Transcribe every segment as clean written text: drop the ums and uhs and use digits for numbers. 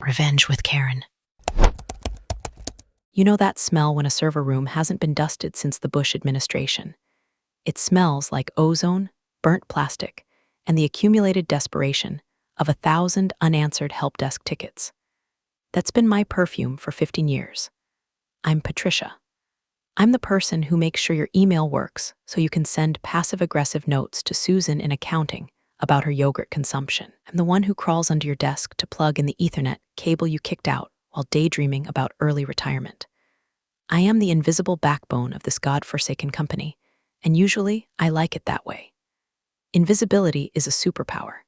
Revenge with Karen. You know that smell when a server room hasn't been dusted since the Bush administration? It smells like ozone, burnt plastic, and the accumulated desperation of 1,000 unanswered help desk tickets. That's been my perfume for 15 years. I'm Patricia. I'm the person who makes sure your email works so you can send passive-aggressive notes to Susan in accounting about her yogurt consumption. I'm the one who crawls under your desk to plug in the Ethernet cable you kicked out while daydreaming about early retirement. I am the invisible backbone of this God-forsaken company, and usually I like it that way. Invisibility is a superpower.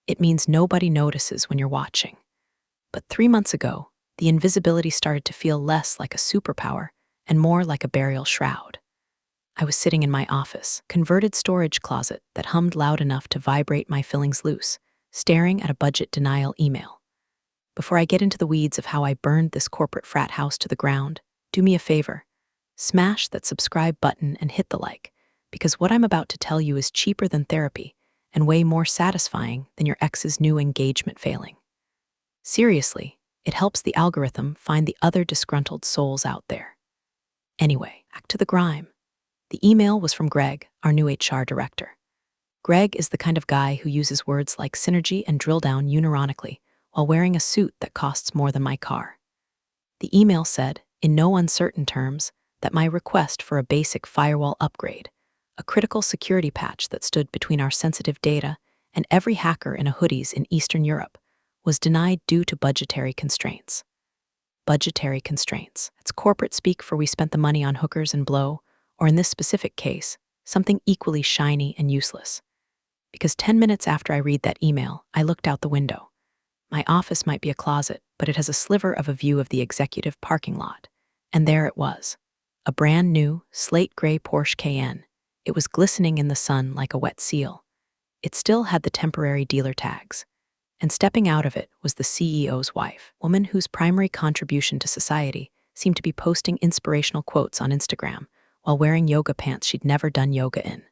It means nobody notices when you're watching. But 3 months ago, the invisibility started to feel less like a superpower and more like a burial shroud. I was sitting in my office, converted storage closet that hummed loud enough to vibrate my fillings loose, staring at a budget denial email. Before I get into the weeds of how I burned this corporate frat house to the ground, do me a favor. Smash that subscribe button and hit the like, because what I'm about to tell you is cheaper than therapy and way more satisfying than your ex's new engagement failing. Seriously, it helps the algorithm find the other disgruntled souls out there. Anyway, back to the grime. The email was from Greg, our new HR director. Greg is the kind of guy who uses words like synergy and drill down unironically while wearing a suit that costs more than my car. The email said, in no uncertain terms, that my request for a basic firewall upgrade, a critical security patch that stood between our sensitive data and every hacker in a hoodies in Eastern Europe, was denied due to budgetary constraints. Budgetary constraints. It's corporate speak for we spent the money on hookers and blow, or in this specific case, something equally shiny and useless. Because 10 minutes after I read that email, I looked out the window. My office might be a closet, but it has a sliver of a view of the executive parking lot. And there it was. A brand new, slate gray Porsche Cayenne. It was glistening in the sun like a wet seal. It still had the temporary dealer tags. And stepping out of it was the CEO's wife, a woman whose primary contribution to society seemed to be posting inspirational quotes on Instagram while wearing yoga pants she'd never done yoga in.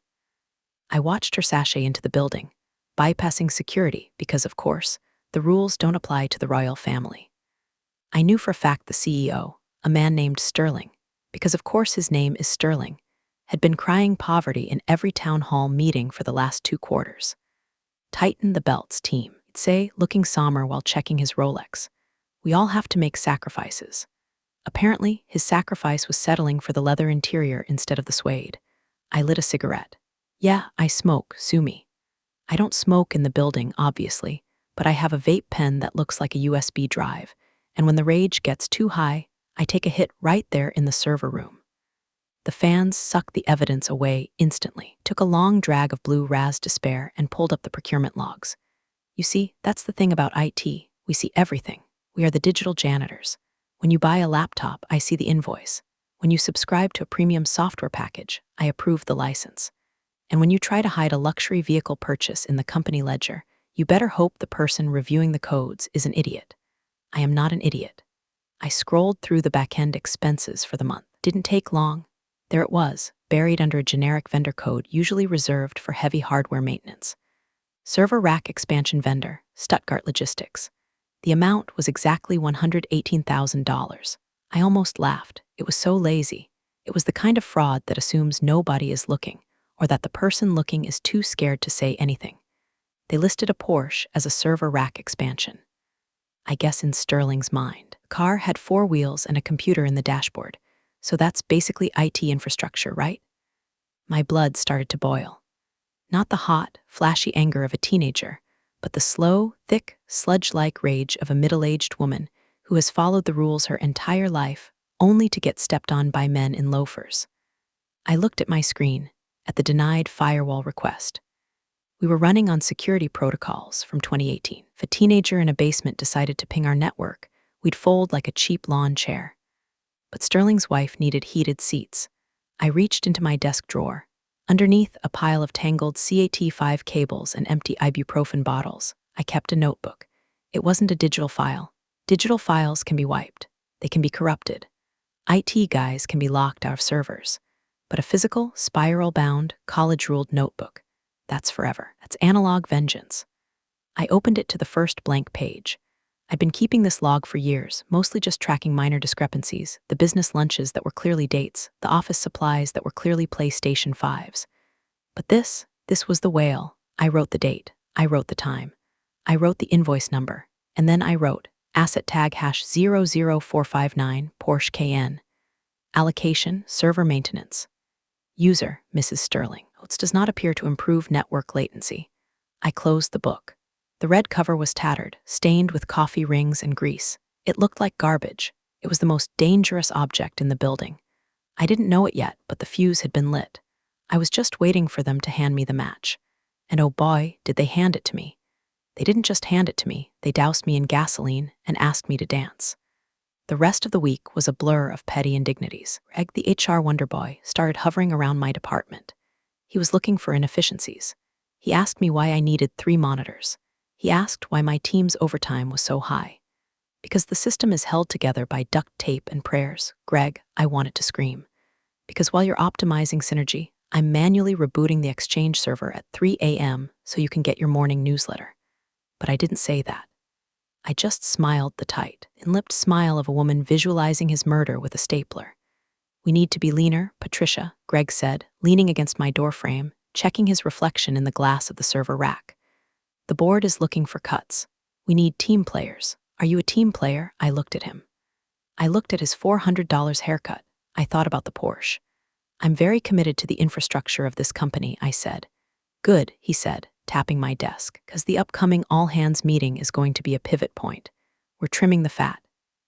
I watched her sashay into the building, bypassing security because, of course, the rules don't apply to the royal family. I knew for a fact the CEO, a man named Sterling, because of course his name is Sterling, had been crying poverty in every town hall meeting for the last 2 quarters. Tighten the belts, team, he'd say, looking somber while checking his Rolex. We all have to make sacrifices. Apparently, his sacrifice was settling for the leather interior instead of the suede. I lit a cigarette. Yeah, I smoke, sue me. I don't smoke in the building, obviously, but I have a vape pen that looks like a USB drive, and when the rage gets too high, I take a hit right there in the server room. The fans sucked the evidence away instantly, took a long drag of blue Raz despair, and pulled up the procurement logs. You see, that's the thing about IT. We see everything. We are the digital janitors. When you buy a laptop, I see the invoice. When you subscribe to a premium software package, I approve the license. And when you try to hide a luxury vehicle purchase in the company ledger, you better hope the person reviewing the codes is an idiot. I am not an idiot. I scrolled through the back-end expenses for the month. Didn't take long. There it was, buried under a generic vendor code usually reserved for heavy hardware maintenance. Server rack expansion vendor, Stuttgart Logistics. The amount was exactly $118,000. I almost laughed. It was so lazy. It was the kind of fraud that assumes nobody is looking, or that the person looking is too scared to say anything. They listed a Porsche as a server rack expansion. I guess in Sterling's mind, the car had 4 wheels and a computer in the dashboard, so that's basically IT infrastructure, right? My blood started to boil. Not the hot, flashy anger of a teenager, but the slow, thick, sludge-like rage of a middle-aged woman who has followed the rules her entire life only to get stepped on by men in loafers. I looked at my screen, at the denied firewall request. We were running on security protocols from 2018. If a teenager in a basement decided to ping our network, we'd fold like a cheap lawn chair. But Sterling's wife needed heated seats. I reached into my desk drawer. Underneath a pile of tangled CAT5 cables and empty ibuprofen bottles, I kept a notebook. It wasn't a digital file. Digital files can be wiped. They can be corrupted. IT guys can be locked out of servers. But a physical, spiral-bound, college-ruled notebook, that's forever. That's analog vengeance. I opened it to the first blank page. I'd been keeping this log for years, mostly just tracking minor discrepancies, the business lunches that were clearly dates, the office supplies that were clearly PlayStation 5s. But this was the whale. I wrote the date. I wrote the time. I wrote the invoice number. And then I wrote asset tag #00459 Porsche Cayenne. Allocation, server maintenance. User, Mrs. Sterling. Notes does not appear to improve network latency. I closed the book. The red cover was tattered, stained with coffee rings and grease. It looked like garbage. It was the most dangerous object in the building. I didn't know it yet, but the fuse had been lit. I was just waiting for them to hand me the match. And oh boy, did they hand it to me. They didn't just hand it to me, they doused me in gasoline and asked me to dance. The rest of the week was a blur of petty indignities. Greg, the HR wonder boy, started hovering around my department. He was looking for inefficiencies. He asked me why I needed 3 monitors. He asked why my team's overtime was so high. Because the system is held together by duct tape and prayers, Greg, I wanted to scream. Because while you're optimizing synergy, I'm manually rebooting the Exchange server at 3 a.m. so you can get your morning newsletter. But I didn't say that. I just smiled the tight, in-lipped smile of a woman visualizing his murder with a stapler. We need to be leaner, Patricia, Greg said, leaning against my doorframe, checking his reflection in the glass of the server rack. The board is looking for cuts. We need team players. Are you a team player? I looked at him. I looked at his $400 haircut. I thought about the Porsche. I'm very committed to the infrastructure of this company, I said. Good, he said, tapping my desk, because the upcoming all-hands meeting is going to be a pivot point. We're trimming the fat.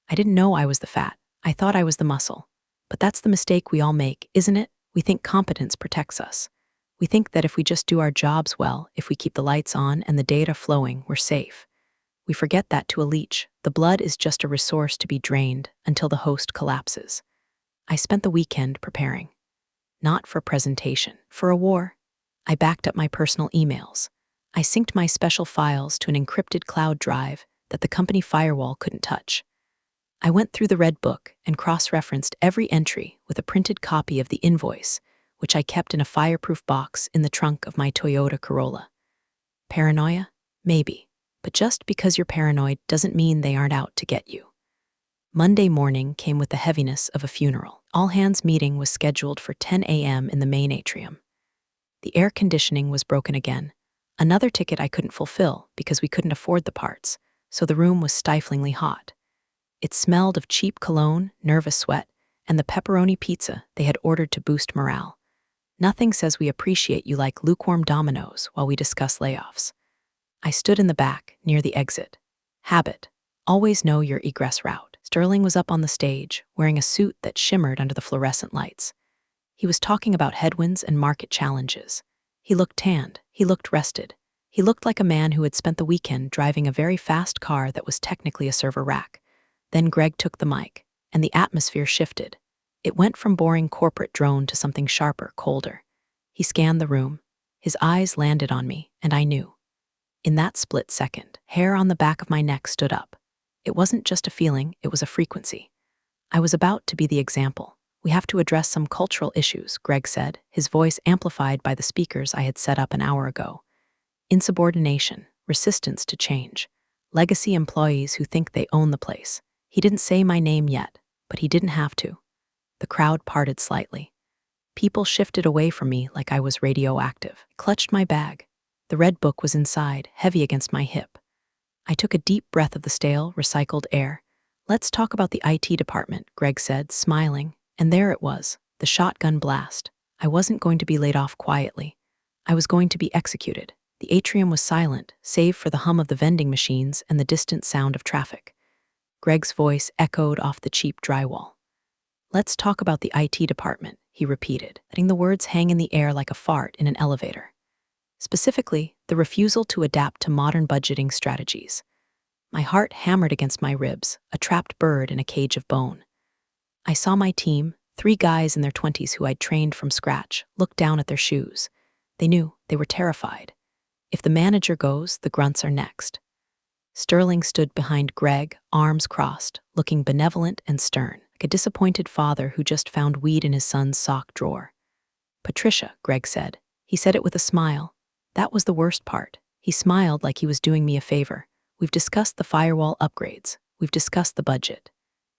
I didn't know I was the fat. I thought I was the muscle. But that's the mistake we all make, isn't it? We think competence protects us. We think that if we just do our jobs well, if we keep the lights on and the data flowing, we're safe. We forget that to a leech, the blood is just a resource to be drained until the host collapses. I spent the weekend preparing. Not for presentation, for a war. I backed up my personal emails. I synced my special files to an encrypted cloud drive that the company firewall couldn't touch. I went through the Red Book and cross-referenced every entry with a printed copy of the invoice, which I kept in a fireproof box in the trunk of my Toyota Corolla. Paranoia? Maybe. But just because you're paranoid doesn't mean they aren't out to get you. Monday morning came with the heaviness of a funeral. All-hands meeting was scheduled for 10 a.m. in the main atrium. The air conditioning was broken again. Another ticket I couldn't fulfill because we couldn't afford the parts, so the room was stiflingly hot. It smelled of cheap cologne, nervous sweat, and the pepperoni pizza they had ordered to boost morale. Nothing says we appreciate you like lukewarm Dominoes while we discuss layoffs. I stood in the back, near the exit. Habit. Always know your egress route. Sterling was up on the stage, wearing a suit that shimmered under the fluorescent lights. He was talking about headwinds and market challenges. He looked tanned. He looked rested. He looked like a man who had spent the weekend driving a very fast car that was technically a server rack. Then Greg took the mic, and the atmosphere shifted. It went from boring corporate drone to something sharper, colder. He scanned the room. His eyes landed on me, and I knew. In that split second, hair on the back of my neck stood up. It wasn't just a feeling, it was a frequency. I was about to be the example. We have to address some cultural issues, Greg said, his voice amplified by the speakers I had set up an hour ago. Insubordination, resistance to change, legacy employees who think they own the place. He didn't say my name yet, but he didn't have to. The crowd parted slightly. People shifted away from me like I was radioactive. I clutched my bag. The Red Book was inside, heavy against my hip. I took a deep breath of the stale, recycled air. Let's talk about the IT department, Greg said, smiling. And there it was, the shotgun blast. I wasn't going to be laid off quietly. I was going to be executed. The atrium was silent, save for the hum of the vending machines and the distant sound of traffic. Greg's voice echoed off the cheap drywall. Let's talk about the IT department, he repeated, letting the words hang in the air like a fart in an elevator. Specifically, the refusal to adapt to modern budgeting strategies. My heart hammered against my ribs, a trapped bird in a cage of bone. I saw my team, 3 guys in their 20s who I'd trained from scratch, look down at their shoes. They knew, they were terrified. If the manager goes, the grunts are next. Sterling stood behind Greg, arms crossed, looking benevolent and stern, like a disappointed father who just found weed in his son's sock drawer. Patricia, Greg said. He said it with a smile. That was the worst part. He smiled like he was doing me a favor. We've discussed the firewall upgrades. We've discussed the budget.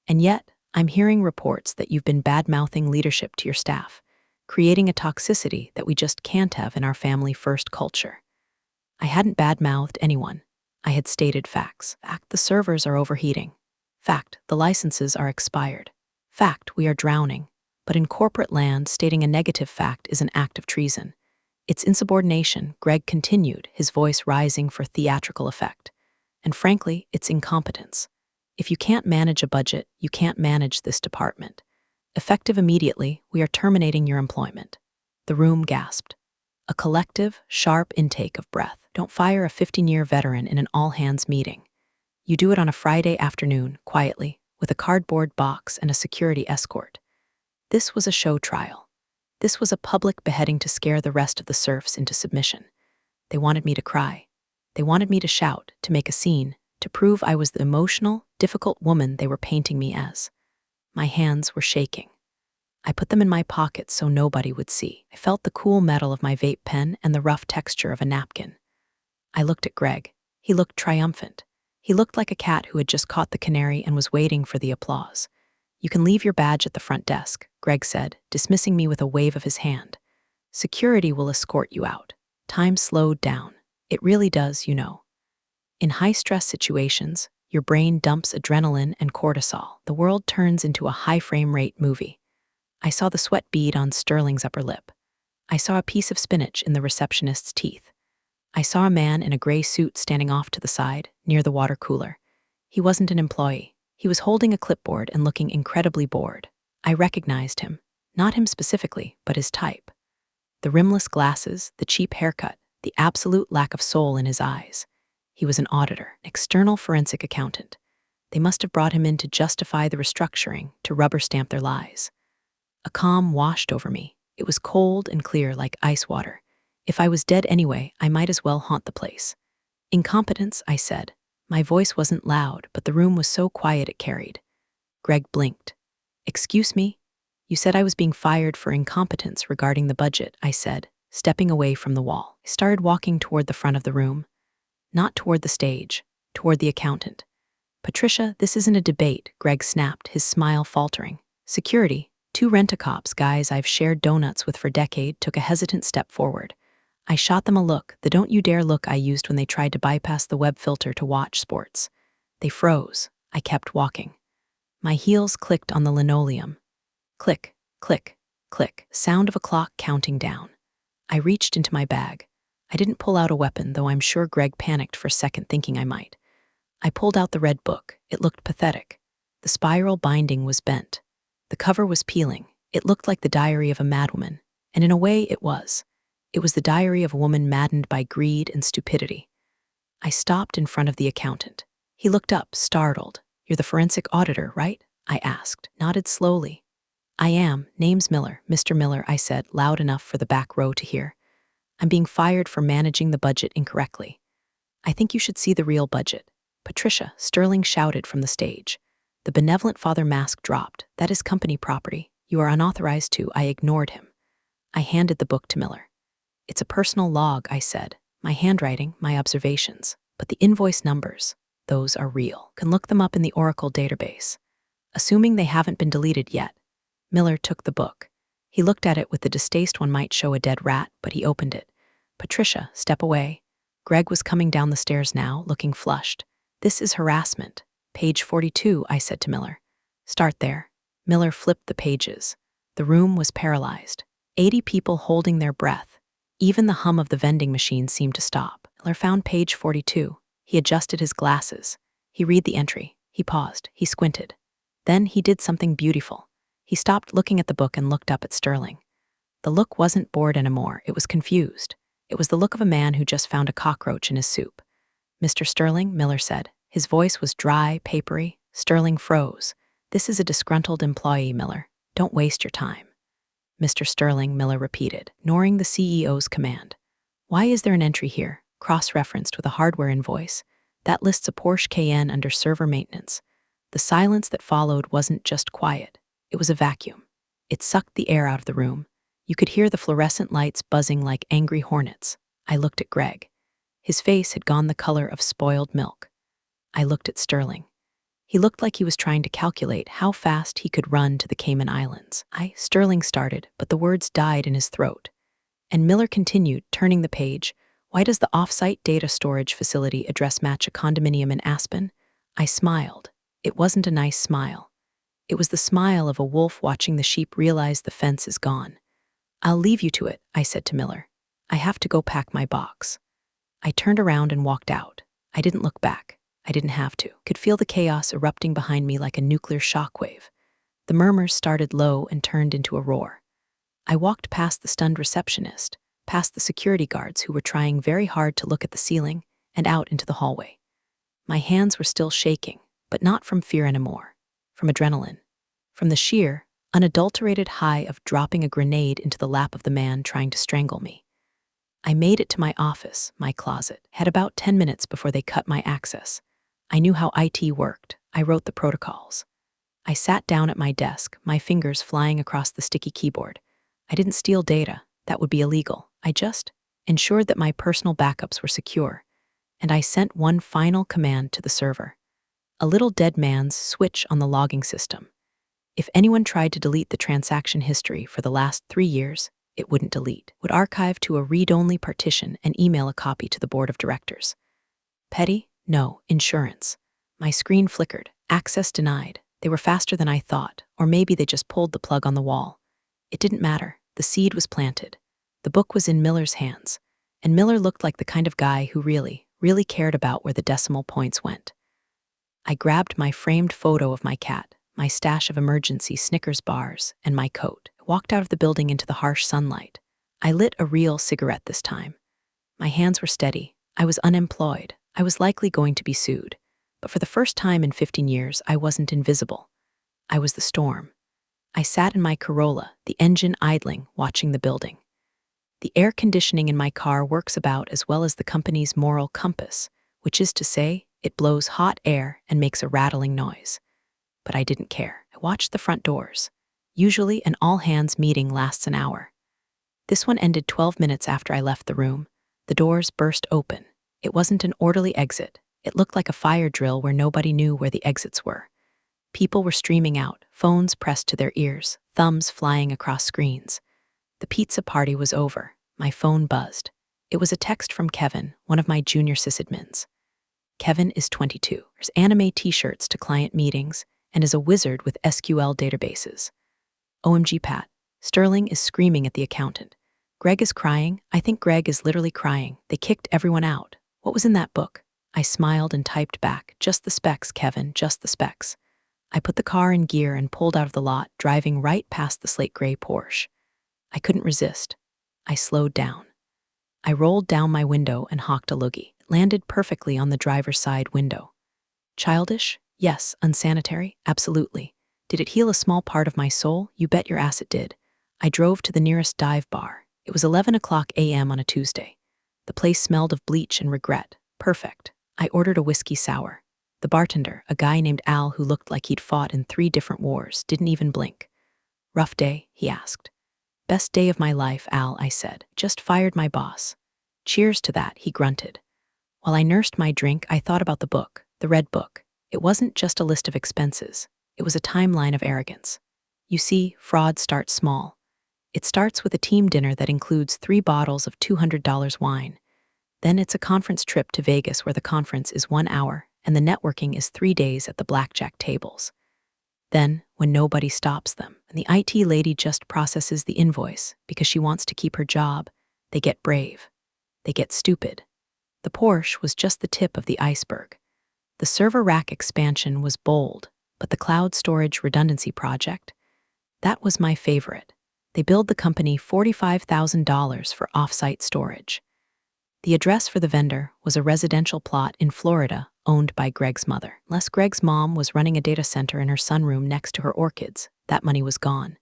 And yet, I'm hearing reports that you've been bad-mouthing leadership to your staff, creating a toxicity that we just can't have in our family-first culture. I hadn't bad-mouthed anyone. I had stated facts. Fact, the servers are overheating. Fact, the licenses are expired. Fact, we are drowning. But in corporate land, stating a negative fact is an act of treason. It's insubordination, Greg continued, his voice rising for theatrical effect. And frankly, it's incompetence. If you can't manage a budget, you can't manage this department. Effective immediately, we are terminating your employment. The room gasped. A collective, sharp intake of breath. Don't fire a 15-year veteran in an all-hands meeting. You do it on a Friday afternoon, quietly, with a cardboard box and a security escort. This was a show trial. This was a public beheading to scare the rest of the serfs into submission. They wanted me to cry. They wanted me to shout, to make a scene, to prove I was the emotional, difficult woman they were painting me as. My hands were shaking. I put them in my pockets so nobody would see. I felt the cool metal of my vape pen and the rough texture of a napkin. I looked at Greg. He looked triumphant. He looked like a cat who had just caught the canary and was waiting for the applause. You can leave your badge at the front desk, Greg said, dismissing me with a wave of his hand. Security will escort you out. Time slowed down. It really does, you know. In high-stress situations, your brain dumps adrenaline and cortisol. The world turns into a high-frame-rate movie. I saw the sweat bead on Sterling's upper lip. I saw a piece of spinach in the receptionist's teeth. I saw a man in a gray suit standing off to the side, near the water cooler. He wasn't an employee. He was holding a clipboard and looking incredibly bored. I recognized him. Not him specifically, but his type. The rimless glasses, the cheap haircut, the absolute lack of soul in his eyes. He was an auditor, an external forensic accountant. They must have brought him in to justify the restructuring, to rubber stamp their lies. A calm washed over me. It was cold and clear like ice water. If I was dead anyway, I might as well haunt the place. Incompetence, I said. My voice wasn't loud, but the room was so quiet it carried. Greg blinked. Excuse me? You said I was being fired for incompetence regarding the budget, I said, stepping away from the wall. I started walking toward the front of the room. Not toward the stage, toward the accountant. Patricia, this isn't a debate, Greg snapped, his smile faltering. Security, 2 rent-a-cops guys I've shared donuts with for a decade, took a hesitant step forward. I shot them a look, the don't you dare look I used when they tried to bypass the web filter to watch sports. They froze. I kept walking. My heels clicked on the linoleum. Click, click, click, sound of a clock counting down. I reached into my bag. I didn't pull out a weapon, though I'm sure Greg panicked for a second thinking I might. I pulled out the red book. It looked pathetic. The spiral binding was bent. The cover was peeling. It looked like the diary of a madwoman, and in a way it was. It was the diary of a woman maddened by greed and stupidity. I stopped in front of the accountant. He looked up, startled. You're the forensic auditor, right? I asked, nodded slowly. I am. Name's Miller, Mr. Miller, I said, loud enough for the back row to hear. I'm being fired for managing the budget incorrectly. I think you should see the real budget. Patricia, Sterling shouted from the stage. The benevolent father mask dropped. That is company property. You are unauthorized to. I ignored him. I handed the book to Miller. It's a personal log, I said. My handwriting, my observations. But the invoice numbers, those are real. Can look them up in the Oracle database. Assuming they haven't been deleted yet. Miller took the book. He looked at it with the distaste one might show a dead rat, but he opened it. Patricia, step away. Greg was coming down the stairs now, looking flushed. This is harassment. Page 42, I said to Miller. Start there. Miller flipped the pages. The room was paralyzed. 80 people holding their breath. Even the hum of the vending machine seemed to stop. Miller found page 42. He adjusted his glasses. He read the entry. He paused. He squinted. Then he did something beautiful. He stopped looking at the book and looked up at Sterling. The look wasn't bored anymore. It was confused. It was the look of a man who just found a cockroach in his soup. Mr. Sterling, Miller said. His voice was dry, papery. Sterling froze. This is a disgruntled employee, Miller. Don't waste your time. Mr. Sterling, Miller repeated, ignoring the CEO's command. Why is there an entry here, cross-referenced with a hardware invoice, that lists a Porsche Cayenne under server maintenance? The silence that followed wasn't just quiet. It was a vacuum. It sucked the air out of the room. You could hear the fluorescent lights buzzing like angry hornets. I looked at Greg. His face had gone the color of spoiled milk. I looked at Sterling. He looked like he was trying to calculate how fast he could run to the Cayman Islands. Sterling started, but the words died in his throat. And Miller continued, turning the page. Why does the off-site data storage facility address match a condominium in Aspen? I smiled. It wasn't a nice smile. It was the smile of a wolf watching the sheep realize the fence is gone. I'll leave you to it, I said to Miller. I have to go pack my box. I turned around and walked out. I didn't look back. I didn't have to. Could feel the chaos erupting behind me like a nuclear shockwave. The murmurs started low and turned into a roar. I walked past the stunned receptionist, past the security guards who were trying very hard to look at the ceiling, and out into the hallway. My hands were still shaking, but not from fear anymore, from adrenaline, from the sheer, unadulterated high of dropping a grenade into the lap of the man trying to strangle me. I made it to my office, my closet, had about 10 minutes before they cut my access. I knew how IT worked. I wrote the protocols. I sat down at my desk, my fingers flying across the sticky keyboard. I didn't steal data. That would be illegal. I just ensured that my personal backups were secure, and I sent one final command to the server. A little dead man's switch on the logging system. If anyone tried to delete the transaction history for the last 3 years, it wouldn't delete. Would archive to a read-only partition and email a copy to the board of directors. Petty? No. Insurance. My screen flickered. Access denied. They were faster than I thought, or maybe they just pulled the plug on the wall. It didn't matter. The seed was planted. The book was in Miller's hands, and Miller looked like the kind of guy who really cared about where the decimal points went. I grabbed my framed photo of my cat, my stash of emergency Snickers bars, and my coat. I walked out of the building into the harsh sunlight. I lit a real cigarette this time. My hands were steady. I was unemployed. I was likely going to be sued. But for the first time in 15 years, I wasn't invisible. I was the storm. I sat in my Corolla, the engine idling, watching the building. The air conditioning in my car works about as well as the company's moral compass, which is to say, it blows hot air and makes a rattling noise. But I didn't care. I watched the front doors. Usually, an all-hands meeting lasts an hour. This one ended 12 minutes after I left the room. The doors burst open. It wasn't an orderly exit. It looked like a fire drill where nobody knew where the exits were. People were streaming out, phones pressed to their ears, thumbs flying across screens. The pizza party was over. My phone buzzed. It was a text from Kevin, one of my junior sysadmins. Kevin is 22, wears anime t-shirts to client meetings, and is a wizard with SQL databases. OMG Pat, Sterling is screaming at the accountant. Greg is crying. I think Greg is literally crying. They kicked everyone out. What was in that book? I smiled and typed back, just the specs, Kevin, just the specs. I put the car in gear and pulled out of the lot, driving right past the slate gray Porsche. I couldn't resist. I slowed down. I rolled down my window and hocked a loogie. It landed perfectly on the driver's side window. Childish? Yes. Unsanitary? Absolutely. Did it heal a small part of my soul? You bet your ass it did. I drove to the nearest dive bar. It was 11:00 a.m. on a Tuesday. The place smelled of bleach and regret. Perfect. I ordered a whiskey sour. The bartender, a guy named Al who looked like he'd fought in 3 different wars, didn't even blink. Rough day? He asked. Best day of my life, Al, I said. Just fired my boss. Cheers to that, he grunted. While I nursed my drink, I thought about the book, the red book. It wasn't just a list of expenses. It was a timeline of arrogance. You see, fraud starts small. It starts with a team dinner that includes 3 bottles of $200 wine. Then it's a conference trip to Vegas where the conference is 1 hour and the networking is 3 days at the blackjack tables. Then, when nobody stops them, and the IT lady just processes the invoice because she wants to keep her job, they get brave. They get stupid. The Porsche was just the tip of the iceberg. The server rack expansion was bold, but the cloud storage redundancy project, that was my favorite. They billed the company $45,000 for off-site storage. The address for the vendor was a residential plot in Florida owned by Greg's mother. Unless Greg's mom was running a data center in her sunroom next to her orchids, that money was gone.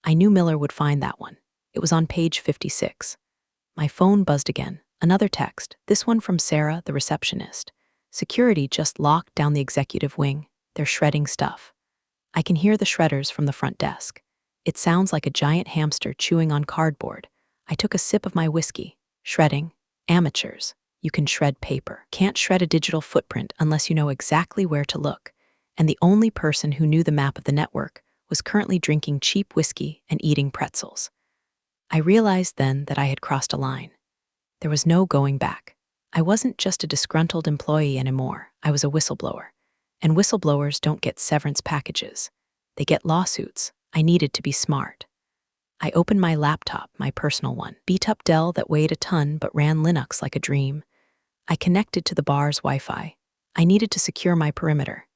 I knew Miller would find that one. It was on page 56. My phone buzzed again. Another text, this one from Sarah, the receptionist. Security just locked down the executive wing. They're shredding stuff. I can hear the shredders from the front desk. It sounds like a giant hamster chewing on cardboard. I took a sip of my whiskey. Shredding. Amateurs. You can shred paper. Can't shred a digital footprint unless you know exactly where to look. And the only person who knew the map of the network was currently drinking cheap whiskey and eating pretzels. I realized then that I had crossed a line. There was no going back. I wasn't just a disgruntled employee anymore. I was a whistleblower. And whistleblowers don't get severance packages. They get lawsuits. I needed to be smart. I opened my laptop, my personal one, beat-up Dell that weighed a ton but ran Linux like a dream. I connected to the bar's Wi-Fi. I needed to secure my perimeter.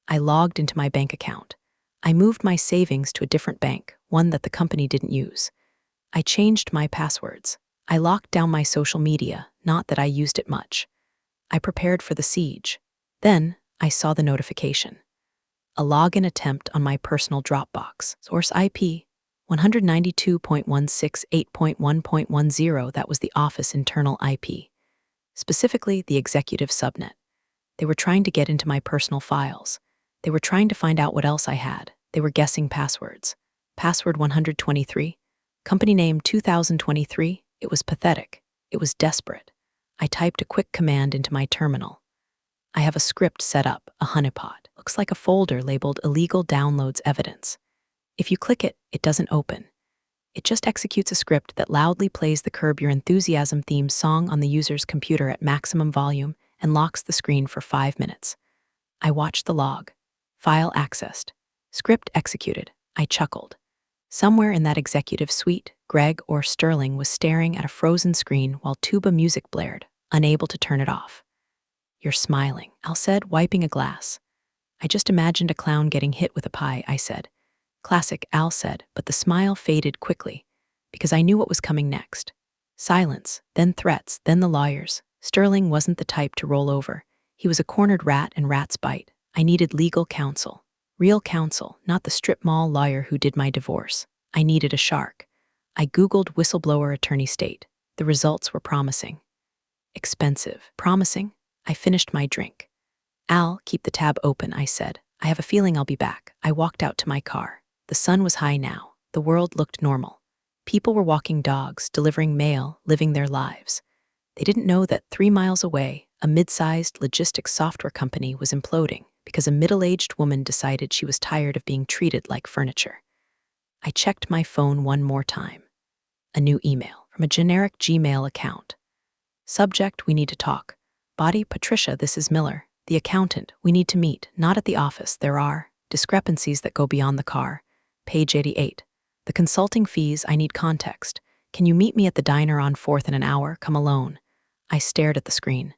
I logged into my bank account. I moved my savings to a different bank, one that the company didn't use. I changed my passwords. I locked down my social media, not that I used it much. I prepared for the siege. Then, I saw the notification. A login attempt on my personal Dropbox. Source IP, 192.168.1.10, that was the office internal IP. Specifically, the executive subnet. They were trying to get into my personal files. They were trying to find out what else I had. They were guessing passwords. Password 123. Company name 2023. It was pathetic. It was desperate. I typed a quick command into my terminal. I have a script set up, a honeypot. Looks like a folder labeled Illegal Downloads Evidence. If you click it, it doesn't open. It just executes a script that loudly plays the Curb Your Enthusiasm theme song on the user's computer at maximum volume and locks the screen for 5 minutes. I watched the log. File accessed. Script executed. I chuckled. Somewhere in that executive suite, Greg or Sterling was staring at a frozen screen while tuba music blared, unable to turn it off. "You're smiling," Al said, wiping a glass. "I just imagined a clown getting hit with a pie," I said. "Classic," Al said, but the smile faded quickly, because I knew what was coming next. Silence, then threats, then the lawyers. Sterling wasn't the type to roll over. He was a cornered rat and rats bite. I needed legal counsel. Real counsel, not the strip mall lawyer who did my divorce. I needed a shark. I Googled whistleblower attorney state. The results were promising. Expensive. Promising? I finished my drink. "Al, keep the tab open," I said. "I have a feeling I'll be back." I walked out to my car. The sun was high now. The world looked normal. People were walking dogs, delivering mail, living their lives. They didn't know that 3 miles away, a mid-sized logistics software company was imploding because a middle-aged woman decided she was tired of being treated like furniture. I checked my phone one more time. A new email from a generic Gmail account. Subject: "We need to talk." Body: "Patricia, this is Miller, the accountant. We need to meet, not at the office. There are discrepancies that go beyond the car." Page 88. "The consulting fees, I need context. Can you meet me at the diner on 4th in an hour? Come alone." I stared at the screen.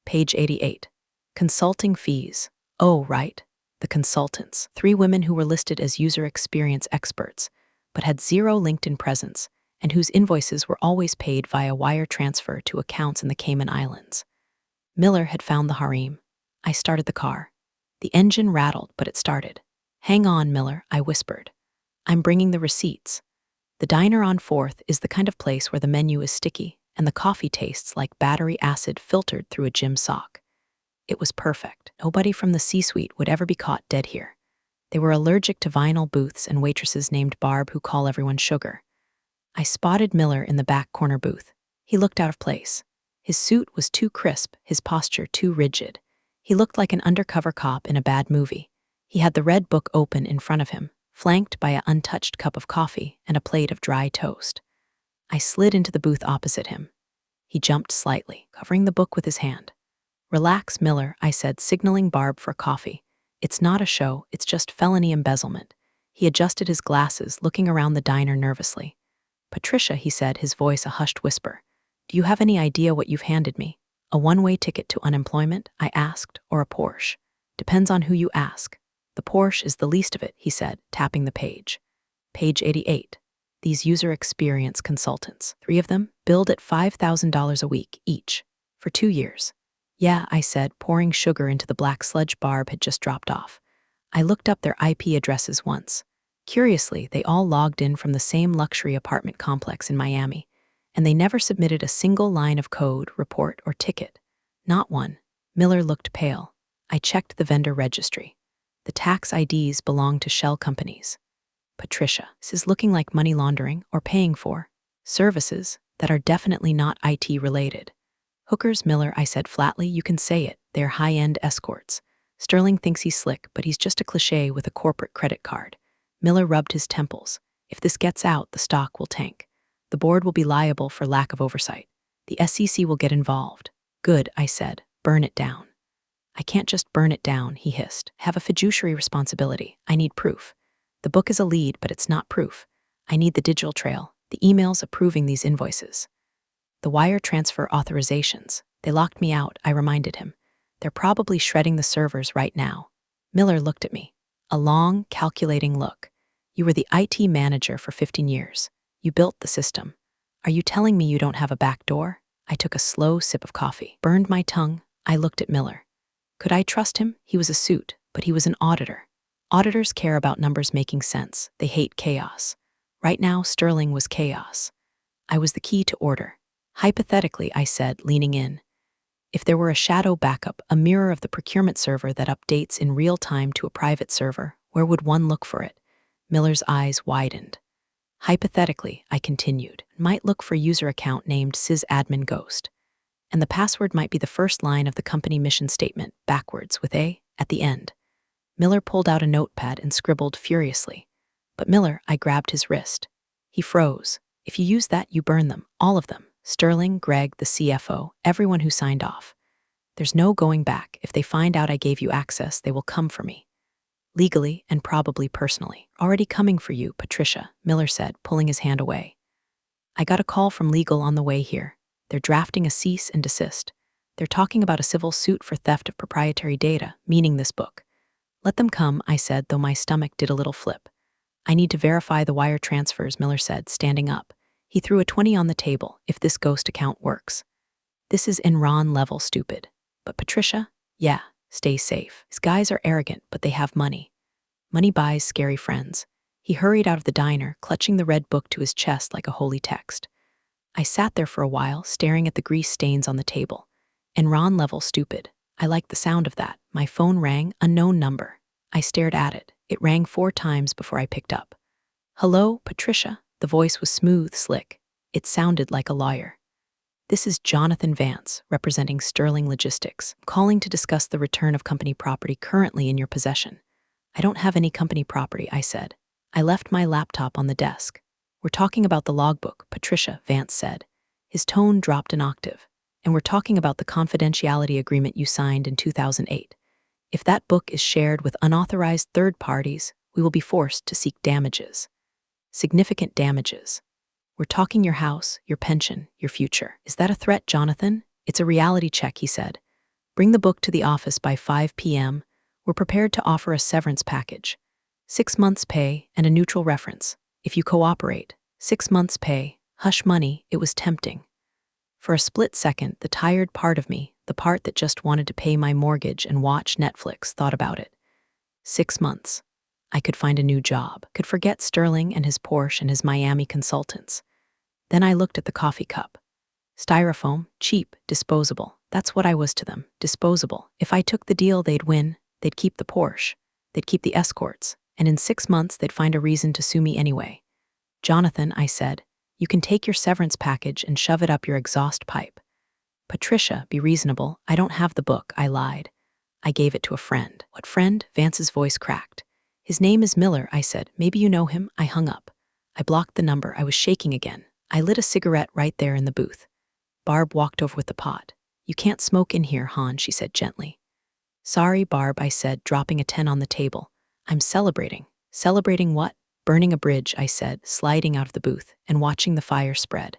Page 88. Consulting fees. Oh, right. The consultants. 3 women who were listed as user experience experts, but had 0 LinkedIn presence, and whose invoices were always paid via wire transfer to accounts in the Cayman Islands. Miller had found the harem. I started the car. The engine rattled, but it started. "Hang on, Miller," I whispered. "I'm bringing the receipts." The diner on 4th is the kind of place where the menu is sticky and the coffee tastes like battery acid filtered through a gym sock. It was perfect. Nobody from the C-suite would ever be caught dead here. They were allergic to vinyl booths and waitresses named Barb who call everyone sugar. I spotted Miller in the back corner booth. He looked out of place. His suit was too crisp, his posture too rigid. He looked like an undercover cop in a bad movie. He had the red book open in front of him, flanked by an untouched cup of coffee and a plate of dry toast. I slid into the booth opposite him. He jumped slightly, covering the book with his hand. "Relax, Miller," I said, signaling Barb for coffee. "It's not a show, it's just felony embezzlement." He adjusted his glasses, looking around the diner nervously. "Patricia," he said, his voice a hushed whisper, "do you have any idea what you've handed me? A one-way ticket to unemployment?" I asked, "or a Porsche?" "Depends on who you ask." "The Porsche is the least of it," he said, tapping the page. Page 88. These user experience consultants, 3 of them, billed at $5,000 a week each, for 2 years. "Yeah," I said, pouring sugar into the black sludge Barb had just dropped off. I looked up their IP addresses once. Curiously, they all logged in from the same luxury apartment complex in Miami, and they never submitted a single line of code, report, or ticket. Not one. Miller looked pale. I checked the vendor registry. The tax IDs belonged to shell companies. "Patricia, this is looking like money laundering or paying for services that are definitely not IT related." Hookers, Miller, I said flatly, you can say it. They're high-end escorts. Sterling thinks he's slick, but he's just a cliché with a corporate credit card. Miller rubbed his temples. If this gets out, the stock will tank. The board will be liable for lack of oversight. The SEC will get involved. Good, I said. Burn it down. I can't just burn it down, he hissed. I have a fiduciary responsibility. I need proof. The book is a lead, but it's not proof. I need the digital trail, the emails approving these invoices. The wire transfer authorizations. They locked me out, I reminded him. They're probably shredding the servers right now. Miller looked at me. A long, calculating look. You were the IT manager for 15 years. You built the system. Are you telling me you don't have a back door? I took a slow sip of coffee. Burned my tongue. I looked at Miller. Could I trust him? He was a suit, but he was an auditor. Auditors care about numbers making sense. They hate chaos. Right now, Sterling was chaos. I was the key to order. Hypothetically, I said, leaning in. If there were a shadow backup, a mirror of the procurement server that updates in real time to a private server, where would one look for it? Miller's eyes widened. Hypothetically, I continued, might look for user account named sysadmin ghost. And the password might be the first line of the company mission statement, backwards, with A at the end. Miller pulled out a notepad and scribbled furiously. But Miller, I grabbed his wrist. He froze. If you use that, you burn them, all of them. Sterling, Greg, the CFO, everyone who signed off. There's no going back. If they find out I gave you access, they will come for me. Legally and probably personally. Already coming for you, Patricia, Miller said, pulling his hand away. I got a call from legal on the way here. They're drafting a cease and desist. They're talking about a civil suit for theft of proprietary data, meaning this book. Let them come, I said, though my stomach did a little flip. I need to verify the wire transfers, Miller said, standing up. He threw a 20 on the table, if this ghost account works. This is Enron level stupid. But Patricia? Yeah, stay safe. These guys are arrogant, but they have money. Money buys scary friends. He hurried out of the diner, clutching the red book to his chest like a holy text. I sat there for a while, staring at the grease stains on the table. Enron level stupid. I liked the sound of that. My phone rang, unknown number. I stared at it. It rang 4 times before I picked up. Hello, Patricia. The voice was smooth, slick. It sounded like a lawyer. This is Jonathan Vance, representing Sterling Logistics, calling to discuss the return of company property currently in your possession. I don't have any company property, I said. I left my laptop on the desk. We're talking about the logbook, Patricia, Vance said. His tone dropped an octave. And we're talking about the confidentiality agreement you signed in 2008. If that book is shared with unauthorized third parties, we will be forced to seek damages. Significant damages. We're talking your house, your pension, your future. Is that a threat, Jonathan? It's a reality check, he said. Bring the book to the office by 5 p.m. We're prepared to offer a severance package. 6 months' pay and a neutral reference. If you cooperate, 6 months' pay, hush money, it was tempting. For a split second, the tired part of me, the part that just wanted to pay my mortgage and watch Netflix, thought about it. 6 months. I could find a new job, could forget Sterling and his Porsche and his Miami consultants. Then I looked at the coffee cup. Styrofoam, cheap, disposable. That's what I was to them, disposable. If I took the deal, they'd win. They'd keep the Porsche. They'd keep the escorts. And in 6 months, they'd find a reason to sue me anyway. Jonathan, I said, you can take your severance package and shove it up your exhaust pipe. Patricia, be reasonable. I don't have the book, I lied. I gave it to a friend. What friend? Vance's voice cracked. His name is Miller, I said. Maybe you know him. I hung up. I blocked the number. I was shaking again. I lit a cigarette right there in the booth. Barb walked over with the pot. You can't smoke in here, Han, she said gently. Sorry, Barb, I said, dropping a 10 on the table. I'm celebrating. Celebrating what? Burning a bridge, I said, sliding out of the booth and watching the fire spread.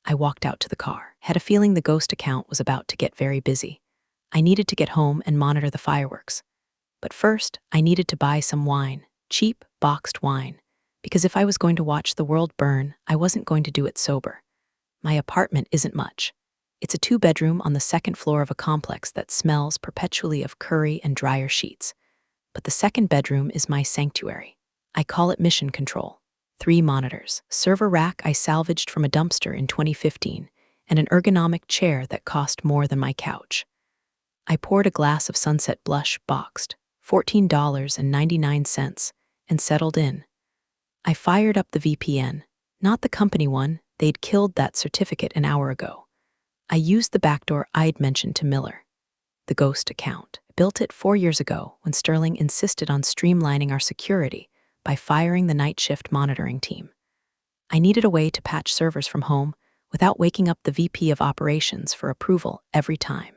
I walked out to the car. Had a feeling the ghost account was about to get very busy. I needed to get home and monitor the fireworks. But first, I needed to buy some wine, cheap, boxed wine, because if I was going to watch the world burn, I wasn't going to do it sober. My apartment isn't much. It's a 2-bedroom on the 2nd floor of a complex that smells perpetually of curry and dryer sheets. But the 2nd bedroom is my sanctuary. I call it mission control. 3 monitors, a server rack I salvaged from a dumpster in 2015, and an ergonomic chair that cost more than my couch. I poured a glass of Sunset Blush boxed, $14.99, and settled in. I fired up the VPN, not the company one. They'd killed that certificate an hour ago. I used the backdoor I'd mentioned to Miller, the ghost account. I built it 4 years ago when Sterling insisted on streamlining our security by firing the night shift monitoring team. I needed a way to patch servers from home without waking up the VP of operations for approval every time.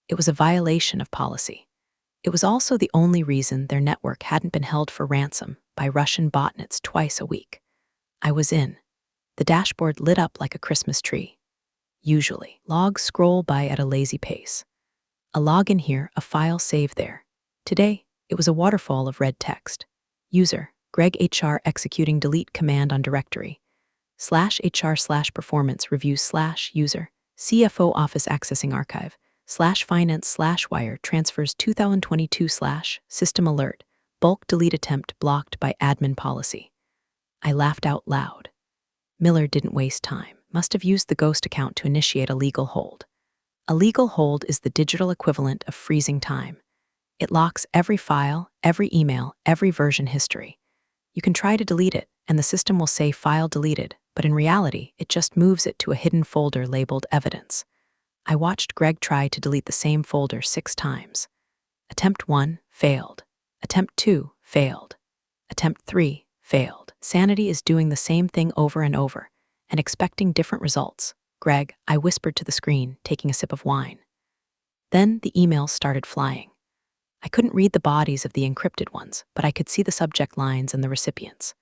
It was a violation of policy. It was also the only reason their network hadn't been held for ransom by Russian botnets twice a week. I was in. The dashboard lit up like a Christmas tree. Usually, logs scroll by at a lazy pace. A log in here, a file saved there. Today, it was a waterfall of red text. User, Greg HR executing delete command on directory. /HR/performance reviews /user, CFO office accessing archive, /finance/wire transfers 2022 system alert, bulk delete attempt blocked by admin policy. I laughed out loud. Miller didn't waste time. Must have used the ghost account to initiate a legal hold. A legal hold is the digital equivalent of freezing time. It locks every file, every email, every version history. You can try to delete it, and the system will say file deleted, but in reality, it just moves it to a hidden folder labeled evidence. I watched Greg try to delete the same folder 6 times. Attempt 1, failed. Attempt 2, failed. Attempt 3, failed. Sanity is doing the same thing over and over, and expecting different results. Greg, I whispered to the screen, taking a sip of wine. Then the emails started flying. I couldn't read the bodies of the encrypted ones, but I could see the subject lines and the recipients.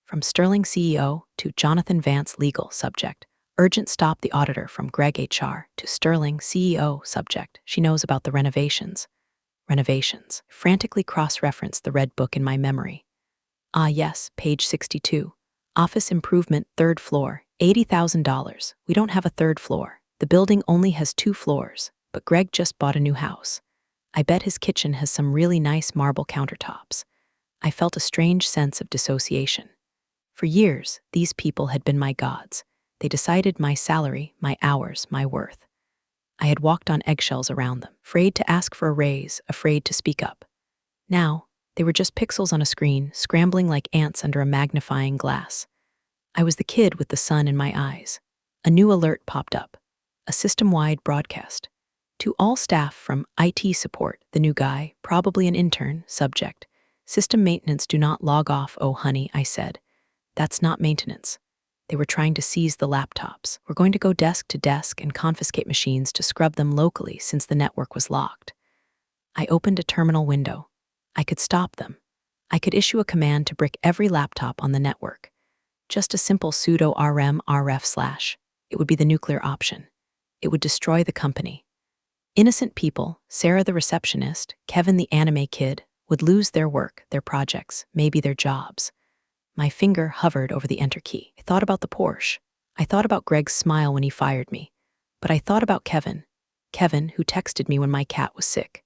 From Sterling CEO to Jonathan Vance legal subject, urgent stop the auditor from Greg HR to Sterling CEO subject, she knows about the renovations. Renovations. Frantically cross-referenced the red book in my memory. Ah yes, page 62. Office improvement, 3rd floor, $80,000. We don't have a 3rd floor. The building only has 2 floors, but Greg just bought a new house. I bet his kitchen has some really nice marble countertops. I felt a strange sense of dissociation. For years, these people had been my gods. They decided my salary, my hours, my worth. I had walked on eggshells around them, afraid to ask for a raise, afraid to speak up. Now, they were just pixels on a screen, scrambling like ants under a magnifying glass. I was the kid with the sun in my eyes. A new alert popped up. A system-wide broadcast. To all staff from IT support, the new guy, probably an intern, subject. System maintenance, do not log off, oh honey, I said. That's not maintenance. They were trying to seize the laptops. We're going to go desk to desk and confiscate machines to scrub them locally since the network was locked. I opened a terminal window. I could stop them. I could issue a command to brick every laptop on the network. Just a simple sudo rm rf/. It would be the nuclear option. It would destroy the company. Innocent people, Sarah the receptionist, Kevin the anime kid, would lose their work, their projects, maybe their jobs. My finger hovered over the enter key. I thought about the Porsche. I thought about Greg's smile when he fired me. But I thought about Kevin. Kevin, who texted me when my cat was sick.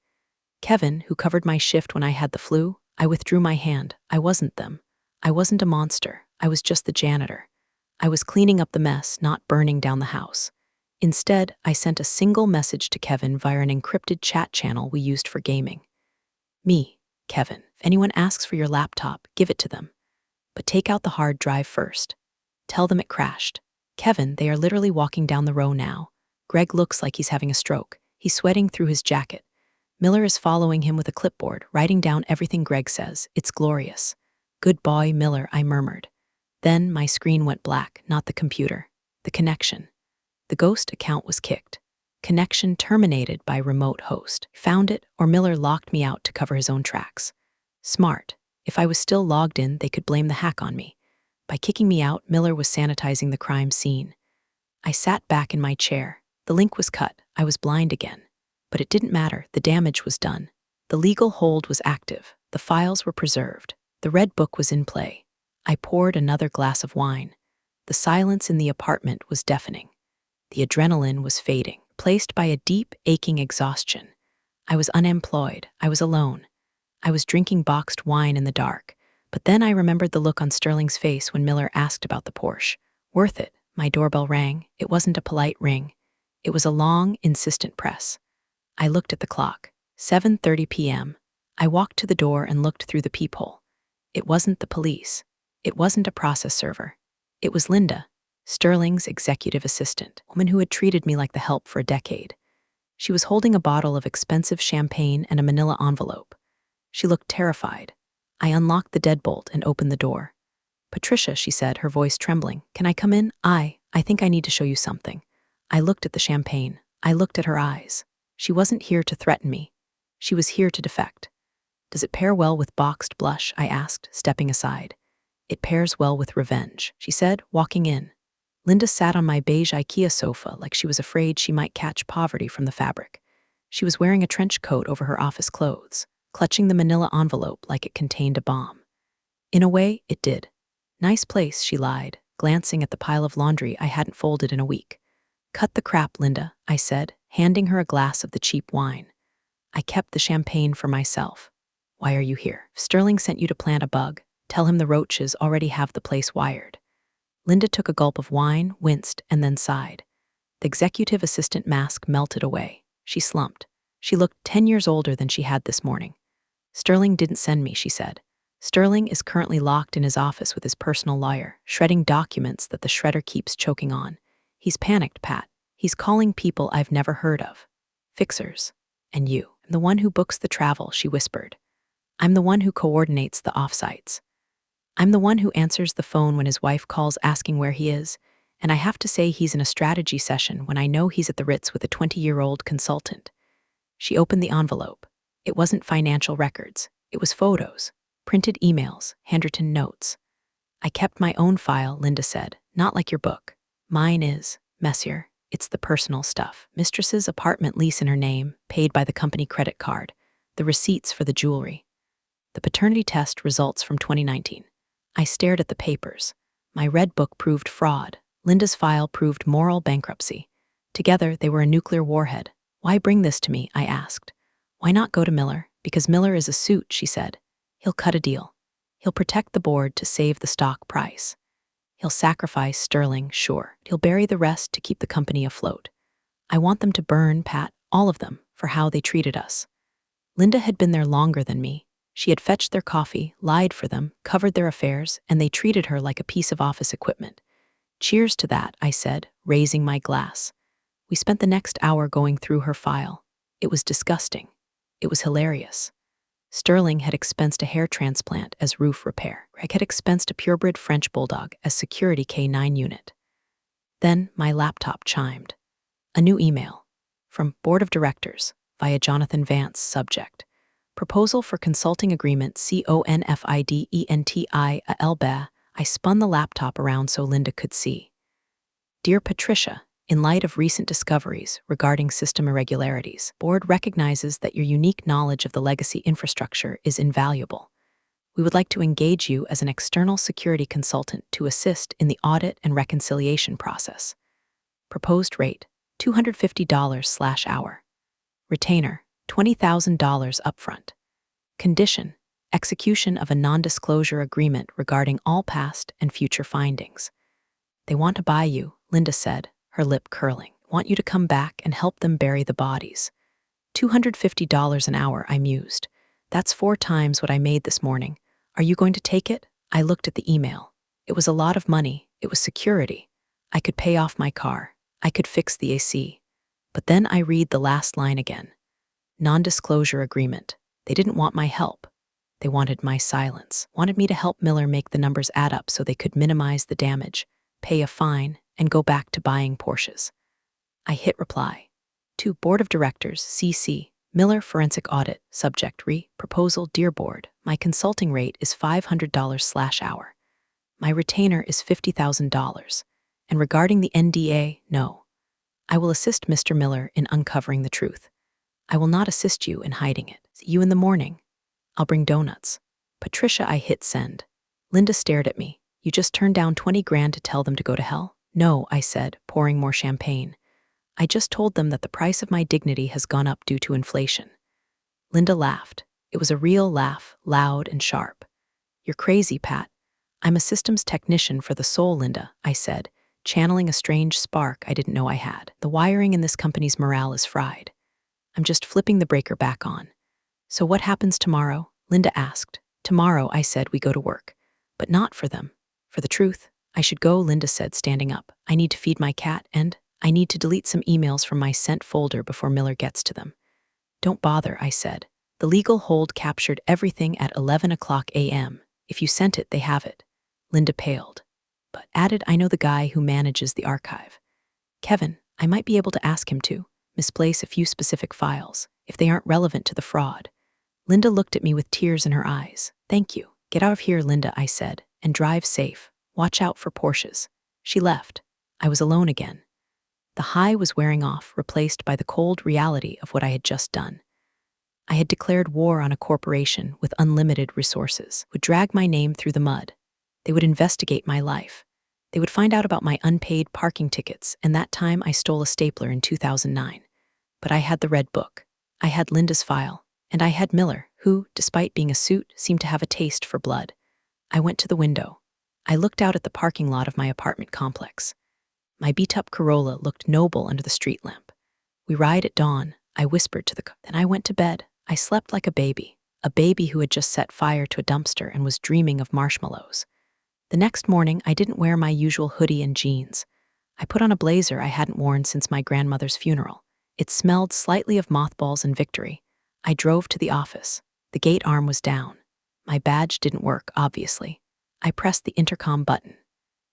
Kevin, who covered my shift when I had the flu. I withdrew my hand. I wasn't them. I wasn't a monster. I was just the janitor. I was cleaning up the mess, not burning down the house. Instead, I sent a single message to Kevin via an encrypted chat channel we used for gaming. Me, Kevin. If anyone asks for your laptop, give it to them. But take out the hard drive first. Tell them it crashed. Kevin, they are literally walking down the row now. Greg looks like he's having a stroke. He's sweating through his jacket. Miller is following him with a clipboard, writing down everything Greg says. It's glorious. Good boy, Miller, I murmured. Then my screen went black, not the computer. The connection. The ghost account was kicked. Connection terminated by remote host. Found it, or Miller locked me out to cover his own tracks. Smart. If I was still logged in, they could blame the hack on me. By kicking me out, Miller was sanitizing the crime scene. I sat back in my chair. The link was cut. I was blind again. But it didn't matter. The damage was done. The legal hold was active. The files were preserved. The red book was in play. I poured another glass of wine. The silence in the apartment was deafening. The adrenaline was fading, replaced by a deep, aching exhaustion. I was unemployed. I was alone. I was drinking boxed wine in the dark. But then I remembered the look on Sterling's face when Miller asked about the Porsche. Worth it. My doorbell rang. It wasn't a polite ring. It was a long, insistent press. I looked at the clock. 7:30 p.m. I walked to the door and looked through the peephole. It wasn't the police. It wasn't a process server. It was Linda. Sterling's executive assistant, a woman who had treated me like the help for a decade. She was holding a bottle of expensive champagne and a manila envelope. She looked terrified. I unlocked the deadbolt and opened the door. "Patricia," she said, her voice trembling, "can I come in? I think I need to show you something." I looked at the champagne. I looked at her eyes. She wasn't here to threaten me. She was here to defect. "Does it pair well with boxed blush?" I asked, stepping aside. "It pairs well with revenge," she said, walking in. Linda sat on my beige IKEA sofa like she was afraid she might catch poverty from the fabric. She was wearing a trench coat over her office clothes, clutching the manila envelope like it contained a bomb. In a way, it did. "Nice place," she lied, glancing at the pile of laundry I hadn't folded in a week. "Cut the crap, Linda," I said, handing her a glass of the cheap wine. "I kept the champagne for myself." "Why are you here?" "Sterling sent you to plant a bug. Tell him the roaches already have the place wired." Linda took a gulp of wine, winced, and then sighed. The executive assistant mask melted away. She slumped. She looked 10 years older than she had this morning. "Sterling didn't send me," she said. "Sterling is currently locked in his office with his personal lawyer, shredding documents that the shredder keeps choking on. He's panicked, Pat. He's calling people I've never heard of. Fixers. And you. I'm the one who books the travel," she whispered. "I'm the one who coordinates the offsites. I'm the one who answers the phone when his wife calls asking where he is, and I have to say he's in a strategy session when I know he's at the Ritz with a 20-year-old consultant." She opened the envelope. It wasn't financial records. It was photos, printed emails, handwritten notes. "I kept my own file," Linda said, "not like your book. Mine is messier. It's the personal stuff. Mistress's apartment lease in her name, paid by the company credit card, the receipts for the jewelry. The paternity test results from 2019. I stared at the papers. My red book proved fraud. Linda's file proved moral bankruptcy. Together, they were a nuclear warhead. "Why bring this to me?" I asked. "Why not go to Miller?" "Because Miller is a suit," she said. "He'll cut a deal. He'll protect the board to save the stock price. He'll sacrifice Sterling, sure. He'll bury the rest to keep the company afloat. I want them to burn, Pat, all of them, for how they treated us." Linda had been there longer than me. She had fetched their coffee, lied for them, covered their affairs, and they treated her like a piece of office equipment. "Cheers to that," I said, raising my glass. We spent the next hour going through her file. It was disgusting. It was hilarious. Sterling had expensed a hair transplant as roof repair. Greg had expensed a purebred French bulldog as security K9 unit. Then my laptop chimed. A new email. From Board of Directors, via Jonathan Vance, subject. Proposal for consulting agreement CONFIDENTI ALBA. I spun the laptop around so Linda could see. "Dear Patricia, in light of recent discoveries regarding system irregularities, Board recognizes that your unique knowledge of the legacy infrastructure is invaluable. We would like to engage you as an external security consultant to assist in the audit and reconciliation process. Proposed rate, $250/hour. Retainer, $20,000 upfront. Condition, execution of a non-disclosure agreement regarding all past and future findings. They want to buy you," Linda said, her lip curling. "Want you to come back and help them bury the bodies." $250 an hour, I mused. "That's 4 times what I made this morning. Are you going to take it?" I looked at the email. It was a lot of money. It was security. I could pay off my car. I could fix the AC. But then I read the last line again. Non-disclosure agreement. They didn't want my help. They wanted my silence. Wanted me to help Miller make the numbers add up so they could minimize the damage, pay a fine, and go back to buying Porsches. I hit reply. To Board of Directors, CC, Miller Forensic Audit, subject proposal, Dear Board, my consulting rate is $500/hour. My retainer is $50,000. And regarding the NDA, no. I will assist Mr. Miller in uncovering the truth. I will not assist you in hiding it. See you in the morning. I'll bring donuts." "Patricia," I hit send. Linda stared at me. "You just turned down 20 grand to tell them to go to hell?" "No," I said, pouring more champagne. "I just told them that the price of my dignity has gone up due to inflation." Linda laughed. It was a real laugh, loud and sharp. "You're crazy, Pat. I'm a systems technician for the soul, Linda," I said, channeling a strange spark I didn't know I had. "The wiring in this company's morale is fried. I'm just flipping the breaker back on." "So what happens tomorrow?" Linda asked. "Tomorrow," I said, "we go to work. But not for them. For the truth, I should go, Linda said, standing up. I need to feed my cat, and I need to delete some emails from my sent folder before Miller gets to them. Don't bother, I said. The legal hold captured everything at 11 o'clock a.m. If you sent it, they have it. Linda paled, but added, I know the guy who manages the archive. Kevin, I might be able to ask him to misplace a few specific files, if they aren't relevant to the fraud. Linda looked at me with tears in her eyes. Thank you. Get out of here, Linda, I said, and drive safe. Watch out for Porsches. She left. I was alone again. The high was wearing off, replaced by the cold reality of what I had just done. I had declared war on a corporation with unlimited resources, would drag my name through the mud. They would investigate my life. They would find out about my unpaid parking tickets, and that time I stole a stapler in 2009. But I had the red book. I had Linda's file. And I had Miller, who, despite being a suit, seemed to have a taste for blood. I went to the window. I looked out at the parking lot of my apartment complex. My beat-up Corolla looked noble under the street lamp. We ride at dawn, I whispered to the car. Then I went to bed. I slept like a baby who had just set fire to a dumpster and was dreaming of marshmallows. The next morning, I didn't wear my usual hoodie and jeans. I put on a blazer I hadn't worn since my grandmother's funeral. It smelled slightly of mothballs and victory. I drove to the office. The gate arm was down. My badge didn't work, obviously. I pressed the intercom button.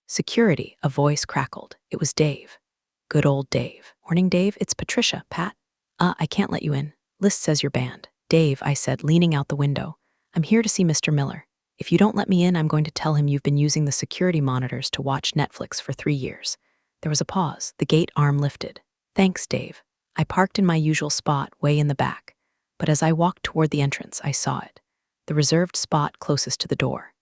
Security, a voice crackled. It was Dave. Good old Dave. Morning, Dave. It's Patricia, Pat. I can't let you in. List says you're banned. Dave, I said, leaning out the window. I'm here to see Mr. Miller. If you don't let me in, I'm going to tell him you've been using the security monitors to watch Netflix for 3 years. There was a pause. The gate arm lifted. Thanks, Dave. I parked in my usual spot, way in the back. But as I walked toward the entrance, I saw it. The reserved spot closest to the door.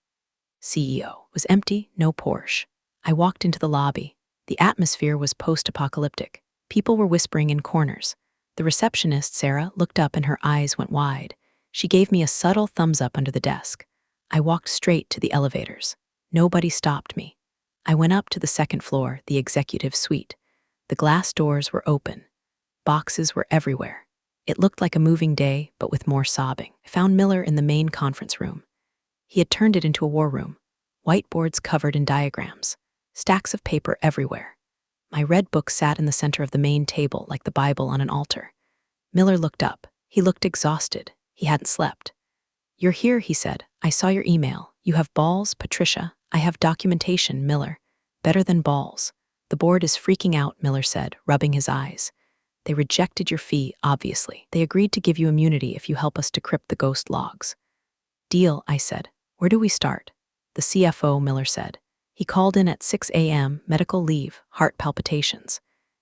CEO was empty, no Porsche. I walked into the lobby. The atmosphere was post-apocalyptic. People were whispering in corners. The receptionist, Sarah, looked up and her eyes went wide. She gave me a subtle thumbs up under the desk. I walked straight to the elevators. Nobody stopped me. I went up to the second floor, the executive suite. The glass doors were open. Boxes were everywhere. It looked like a moving day, but with more sobbing. I found Miller in the main conference room. He had turned it into a war room. Whiteboards covered in diagrams. Stacks of paper everywhere. My red book sat in the center of the main table like the Bible on an altar. Miller looked up. He looked exhausted. He hadn't slept. You're here, he said. I saw your email. You have balls, Patricia. I have documentation, Miller. Better than balls. The board is freaking out, Miller said, rubbing his eyes. They rejected your fee, obviously. They agreed to give you immunity if you help us decrypt the ghost logs. Deal, I said. Where do we start? The CFO, Miller said. He called in at 6 a.m., medical leave, heart palpitations.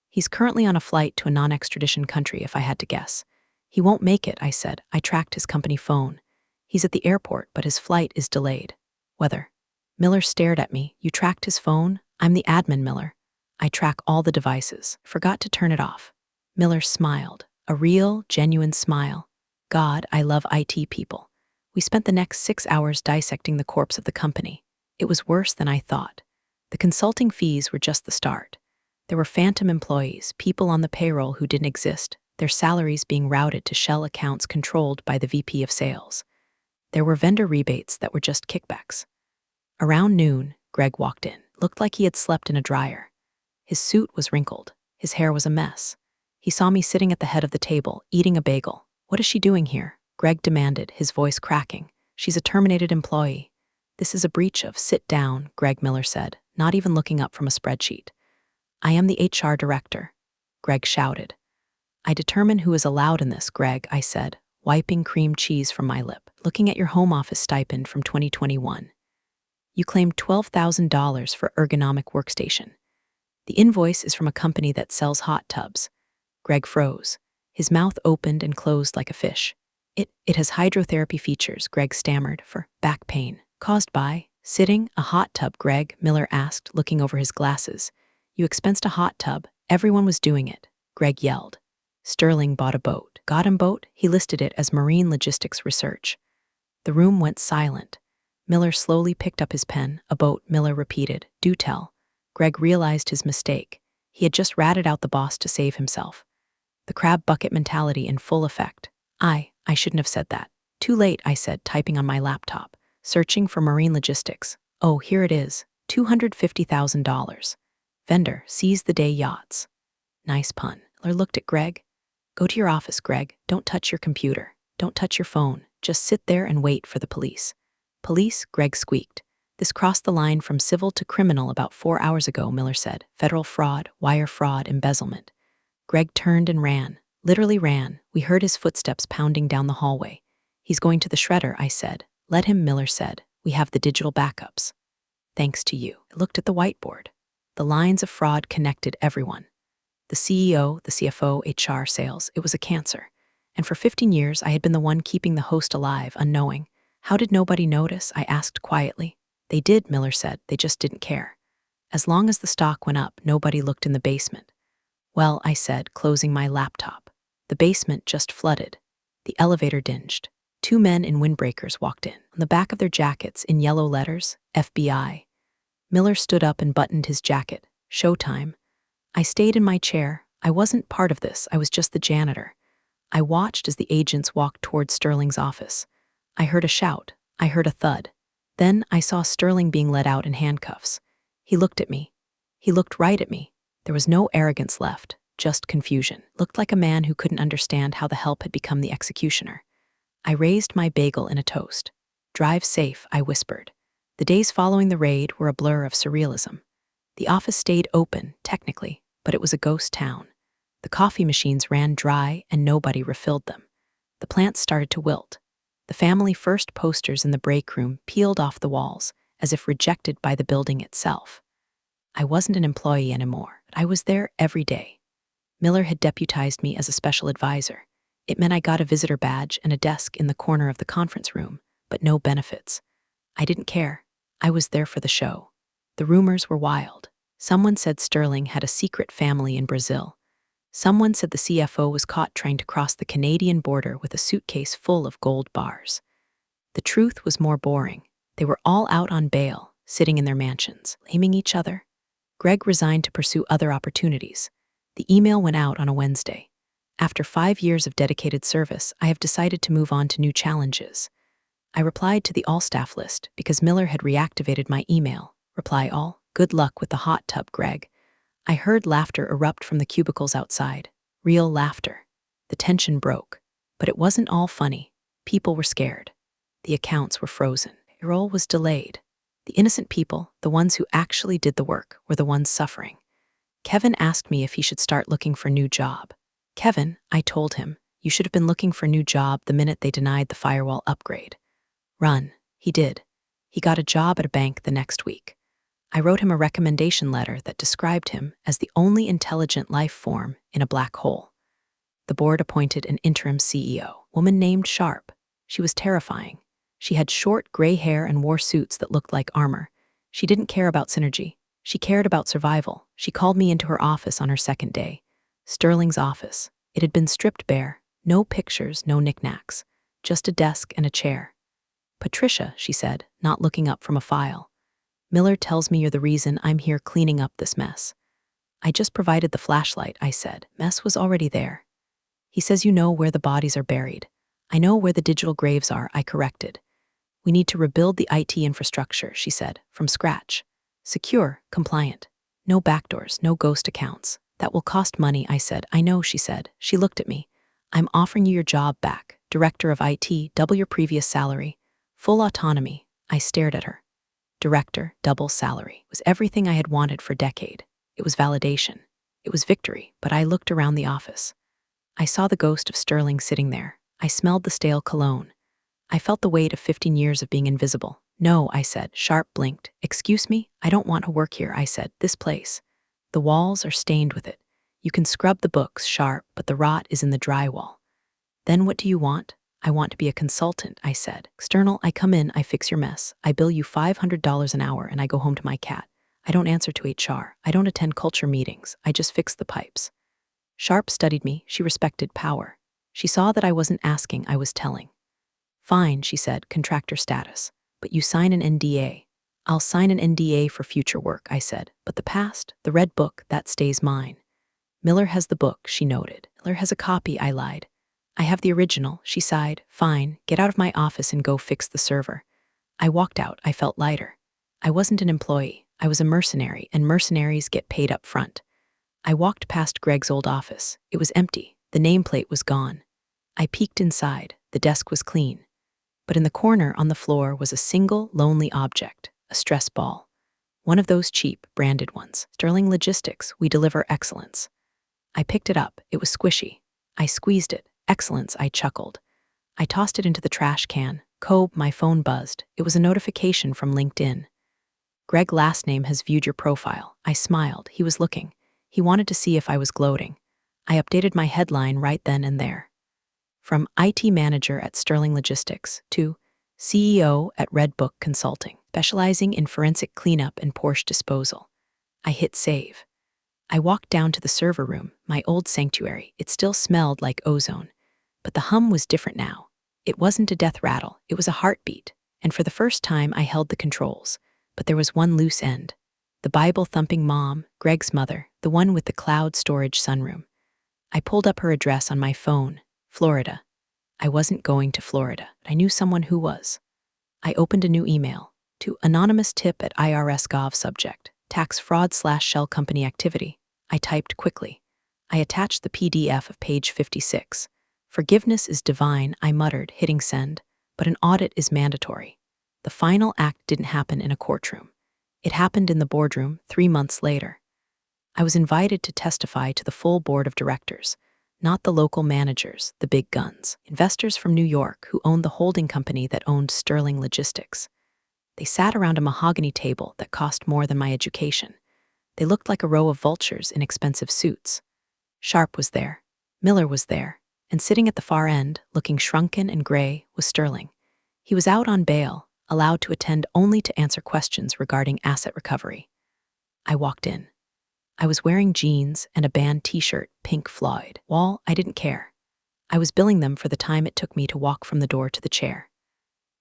He's currently on a flight to a non-extradition country, if I had to guess. He won't make it, I said. I tracked his company phone. He's at the airport, but his flight is delayed. Weather. Miller stared at me. You tracked his phone? I'm the admin, Miller. I track all the devices. Forgot to turn it off. Miller smiled. A real, genuine smile. God, I love IT people. We spent the next 6 hours dissecting the corpse of the company. It was worse than I thought. The consulting fees were just the start. There were phantom employees, people on the payroll who didn't exist, their salaries being routed to shell accounts controlled by the VP of sales. There were vendor rebates that were just kickbacks. Around noon, Greg walked in. Looked like he had slept in a dryer. His suit was wrinkled. His hair was a mess. He saw me sitting at the head of the table, eating a bagel. What is she doing here? Greg demanded, his voice cracking. She's a terminated employee. This is a breach of sit down, Greg Miller said, not even looking up from a spreadsheet. I am the HR director, Greg shouted. I determine who is allowed in this, Greg, I said, wiping cream cheese from my lip. Looking at your home office stipend from 2021. You claimed $12,000 for ergonomic workstation. The invoice is from a company that sells hot tubs. Greg froze. His mouth opened and closed like a fish. It has hydrotherapy features, Greg stammered, for back pain. Caused by sitting a hot tub, Greg, Miller asked, looking over his glasses. You expensed a hot tub. Everyone was doing it, Greg yelled. Sterling bought a boat. Got him boat? He listed it as Marine Logistics Research. The room went silent. Miller slowly picked up his pen. A boat, Miller repeated. Do tell. Greg realized his mistake. He had just ratted out the boss to save himself. The crab bucket mentality in full effect. I shouldn't have said that. Too late, I said, typing on my laptop. Searching for Marine Logistics. Oh, here it is. $250,000. Vendor, seize the day yachts. Nice pun. Miller looked at Greg. Go to your office, Greg. Don't touch your computer. Don't touch your phone. Just sit there and wait for the police. Police? Greg squeaked. This crossed the line from civil to criminal about 4 hours ago, Miller said. Federal fraud, wire fraud, embezzlement. Greg turned and ran. Literally ran. We heard his footsteps pounding down the hallway. He's going to the shredder, I said. Let him, Miller said. We have the digital backups. Thanks to you. I looked at the whiteboard. The lines of fraud connected everyone. The CEO, the CFO, HR, sales. It was a cancer. And for 15 years, I had been the one keeping the host alive, unknowing. How did nobody notice? I asked quietly. They did, Miller said. They just didn't care. As long as the stock went up, nobody looked in the basement. Well, I said, closing my laptop. The basement just flooded. The elevator dinged. 2 men in windbreakers walked in. On the back of their jackets, in yellow letters, FBI. Miller stood up and buttoned his jacket. Showtime. I stayed in my chair. I wasn't part of this. I was just the janitor. I watched as the agents walked toward Sterling's office. I heard a shout. I heard a thud. Then I saw Sterling being led out in handcuffs. He looked at me. He looked right at me. There was no arrogance left, just confusion. Looked like a man who couldn't understand how the help had become the executioner. I raised my bagel in a toast. Drive safe, I whispered. The days following the raid were a blur of surrealism. The office stayed open, technically, but it was a ghost town. The coffee machines ran dry and nobody refilled them. The plants started to wilt. The family first posters in the break room peeled off the walls, as if rejected by the building itself. I wasn't an employee anymore, but I was there every day. Miller had deputized me as a special advisor. It meant I got a visitor badge and a desk in the corner of the conference room, but no benefits. I didn't care. I was there for the show. The rumors were wild. Someone said Sterling had a secret family in Brazil. Someone said the CFO was caught trying to cross the Canadian border with a suitcase full of gold bars. The truth was more boring. They were all out on bail, sitting in their mansions, blaming each other. Greg resigned to pursue other opportunities. The email went out on a Wednesday. After 5 years of dedicated service, I have decided to move on to new challenges. I replied to the all-staff list because Miller had reactivated my email. Reply all. Good luck with the hot tub, Greg. I heard laughter erupt from the cubicles outside. Real laughter. The tension broke. But it wasn't all funny. People were scared. The accounts were frozen. Payroll was delayed. The innocent people, the ones who actually did the work, were the ones suffering. Kevin asked me if he should start looking for a new job. Kevin, I told him, you should have been looking for a new job the minute they denied the firewall upgrade. Run. He did. He got a job at a bank the next week. I wrote him a recommendation letter that described him as the only intelligent life form in a black hole. The board appointed an interim CEO, a woman named Sharp. She was terrifying. She had short gray hair and wore suits that looked like armor. She didn't care about synergy. She cared about survival. She called me into her office on her second day. Sterling's office. It had been stripped bare. No pictures, no knickknacks. Just a desk and a chair. Patricia, she said, not looking up from a file. Miller tells me you're the reason I'm here cleaning up this mess. I just provided the flashlight, I said. Mess was already there. He says you know where the bodies are buried. I know where the digital graves are, I corrected. We need to rebuild the IT infrastructure, she said, from scratch. Secure, compliant. No backdoors, no ghost accounts. That will cost money, I said. I know, she said. She looked at me. I'm offering you your job back. Director of IT, double your previous salary. Full autonomy. I stared at her. Director, double salary. It was everything I had wanted for a decade. It was validation. It was victory, but I looked around the office. I saw the ghost of Sterling sitting there. I smelled the stale cologne. I felt the weight of 15 years of being invisible. No, I said. Sharp blinked. Excuse me? I don't want to work here, I said. This place. The walls are stained with it. You can scrub the books, Sharp, but the rot is in the drywall. Then what do you want? I want to be a consultant, I said. External, I come in, I fix your mess. I bill you $500 an hour and I go home to my cat. I don't answer to HR. I don't attend culture meetings. I just fix the pipes. Sharp studied me. She respected power. She saw that I wasn't asking, I was telling. Fine, she said, contractor status. But you sign an NDA. I'll sign an NDA for future work, I said. But the past, the red book, that stays mine. Miller has the book, she noted. Miller has a copy, I lied. I have the original, she sighed. Fine, get out of my office and go fix the server. I walked out, I felt lighter. I wasn't an employee. I was a mercenary, and mercenaries get paid up front. I walked past Greg's old office. It was empty. The nameplate was gone. I peeked inside. The desk was clean. But in the corner on the floor was a single, lonely object, a stress ball. One of those cheap, branded ones. Sterling Logistics, we deliver excellence. I picked it up. It was squishy. I squeezed it. Excellence, I chuckled. I tossed it into the trash can. Cobe, my phone buzzed. It was a notification from LinkedIn. Greg last name has viewed your profile. I smiled. He was looking. He wanted to see if I was gloating. I updated my headline right then and there. From IT manager at Sterling Logistics to CEO at Red Book Consulting, specializing in forensic cleanup and Porsche disposal. I hit save. I walked down to the server room, my old sanctuary. It still smelled like ozone. But the hum was different now. It wasn't a death rattle, it was a heartbeat. And for the first time, I held the controls. But there was one loose end. The Bible-thumping mom, Greg's mother, the one with the cloud storage sunroom. I pulled up her address on my phone, Florida. I wasn't going to Florida, but I knew someone who was. I opened a new email to anonymous tip at IRS.gov subject, tax fraud/shell company activity. I typed quickly. I attached the PDF of page 56. Forgiveness is divine, I muttered, hitting send, but an audit is mandatory. The final act didn't happen in a courtroom. It happened in the boardroom 3 months later. I was invited to testify to the full board of directors, not the local managers, the big guns, investors from New York who owned the holding company that owned Sterling Logistics. They sat around a mahogany table that cost more than my education. They looked like a row of vultures in expensive suits. Sharp was there. Miller was there. And sitting at the far end, looking shrunken and gray, was Sterling. He was out on bail, allowed to attend only to answer questions regarding asset recovery. I walked in. I was wearing jeans and a band t-shirt, Pink Floyd. Wall, I didn't care. I was billing them for the time it took me to walk from the door to the chair.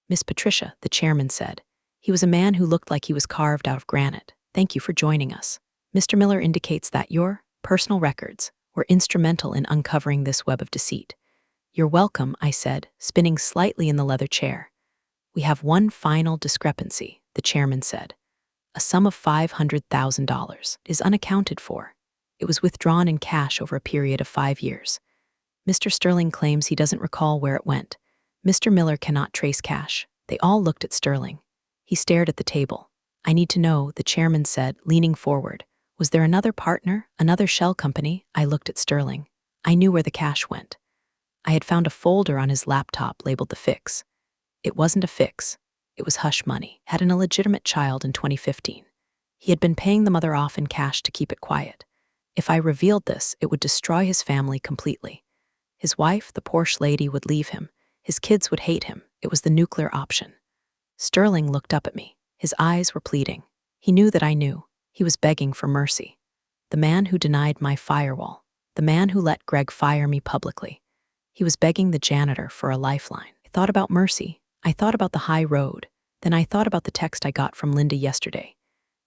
Miss Patricia, the chairman said. He was a man who looked like he was carved out of granite. Thank you for joining us. Mr. Miller indicates that your personal records were instrumental in uncovering this web of deceit. You're welcome, I said, spinning slightly in the leather chair. We have one final discrepancy, the chairman said. A sum of $500,000 is unaccounted for. It was withdrawn in cash over a period of 5 years. Mr. Sterling claims he doesn't recall where it went. Mr. Miller cannot trace cash. They all looked at Sterling. He stared at the table. I need to know, the chairman said, leaning forward. Was there another partner, another shell company? I looked at Sterling. I knew where the cash went. I had found a folder on his laptop labeled the fix. It wasn't a fix. It was hush money. Had an illegitimate child in 2015. He had been paying the mother off in cash to keep it quiet. If I revealed this, it would destroy his family completely. His wife, the Porsche lady, would leave him. His kids would hate him. It was the nuclear option. Sterling looked up at me. His eyes were pleading. He knew that I knew. He was begging for mercy. The man who denied my firewall. The man who let Greg fire me publicly. He was begging the janitor for a lifeline. I thought about mercy. I thought about the high road. Then I thought about the text I got from Linda yesterday.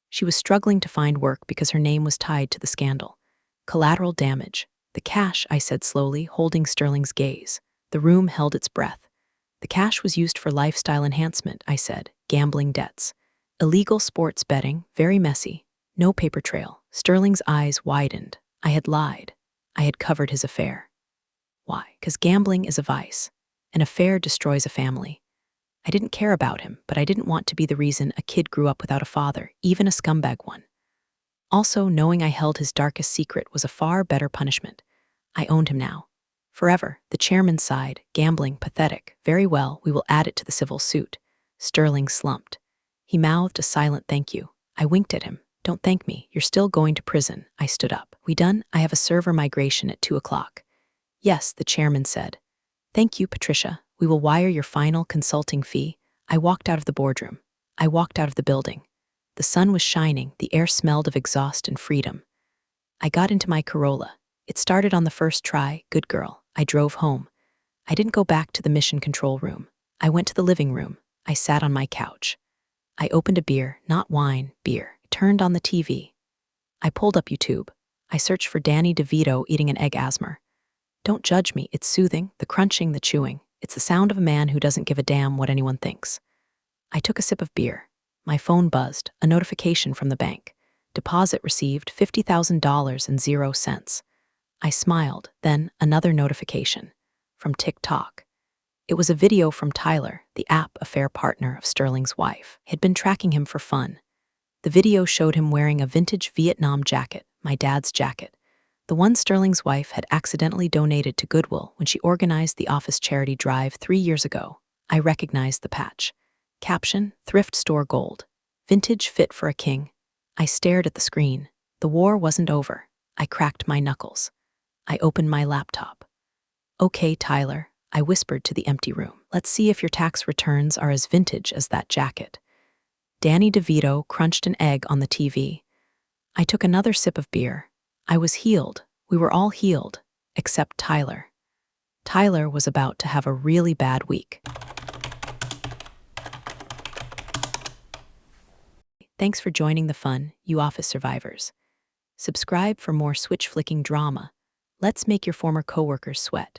She was struggling to find work because her name was tied to the scandal. Collateral damage. The cash, I said slowly, holding Sterling's gaze. The room held its breath. The cash was used for lifestyle enhancement, I said. Gambling debts. Illegal sports betting, very messy. No paper trail. Sterling's eyes widened. I had lied. I had covered his affair. Why? Because gambling is a vice. An affair destroys a family. I didn't care about him, but I didn't want to be the reason a kid grew up without a father, even a scumbag one. Also, knowing I held his darkest secret was a far better punishment. I owned him now. Forever, the chairman sighed, gambling, pathetic. Very well, we will add it to the civil suit. Sterling slumped. He mouthed a silent thank you. I winked at him. Don't thank me, you're still going to prison. I stood up. We done? I have a server migration at 2 o'clock. Yes, the chairman said. Thank you, Patricia. We will wire your final consulting fee. I walked out of the boardroom. I walked out of the building. The sun was shining, the air smelled of exhaust and freedom. I got into my Corolla. It started on the first try, good girl. I drove home. I didn't go back to the mission control room. I went to the living room. I sat on my couch. I opened a beer, not wine, beer. I turned on the TV. I pulled up YouTube. I searched for Danny DeVito eating an egg asthma. Don't judge me, it's soothing, the crunching, the chewing. It's the sound of a man who doesn't give a damn what anyone thinks. I took a sip of beer. My phone buzzed, a notification from the bank. Deposit received $50,000.00. I smiled, then another notification from TikTok. It was a video from Tyler, the app affair partner of Sterling's wife. He had been tracking him for fun. The video showed him wearing a vintage Vietnam jacket, my dad's jacket, the one Sterling's wife had accidentally donated to Goodwill when she organized the office charity drive 3 years ago. I recognized the patch. Caption, thrift store gold. Vintage fit for a king. I stared at the screen. The war wasn't over. I cracked my knuckles. I opened my laptop. "Okay, Tyler," I whispered to the empty room. "Let's see if your tax returns are as vintage as that jacket." Danny DeVito crunched an egg on the TV. I took another sip of beer. I was healed. We were all healed, except Tyler. Tyler was about to have a really bad week. Thanks for joining the fun, you office survivors. Subscribe for more switch-flicking drama. Let's make your former coworkers sweat.